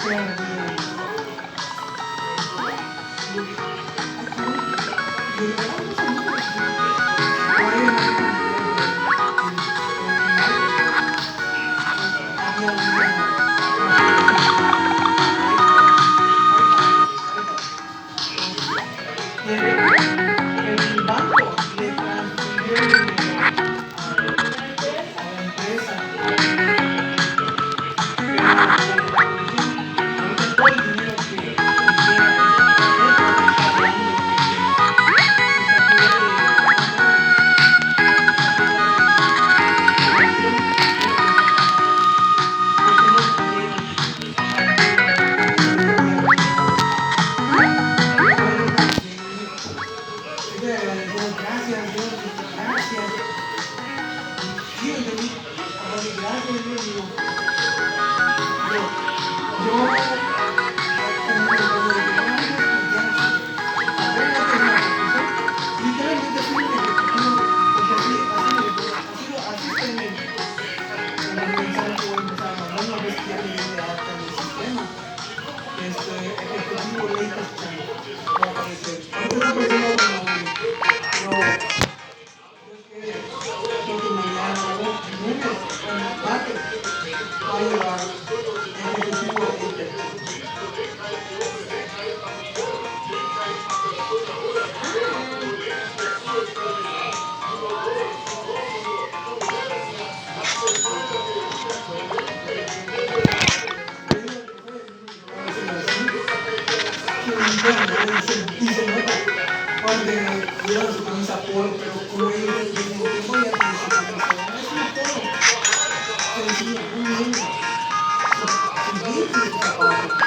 El banco le transfirió el dinero a la empresa, ahorita todo el dinero que era esa tarjeta está hablando que se puede pagar, se puede operación, porque no pudieron gracias Dios, gracias. Sí, entendí. Gracias Dios, digo, yo, como le digo, literalmente así me repitió, porque así está en el mensaje que voy a empezar a mandar una vez que ya me dio de alta en el sistema. Efectivo latest channel va a aparecer. Ahorita está apareciendo automático, pero creo que mañana o lunes, martes, va a llegar el ejecutivo latest. Y se nota cuando llevan su camisa polo, pero como ellos dicen que voy a tener su camisa, no es una polo, sencilla, muy linda, su jeans y su zapato.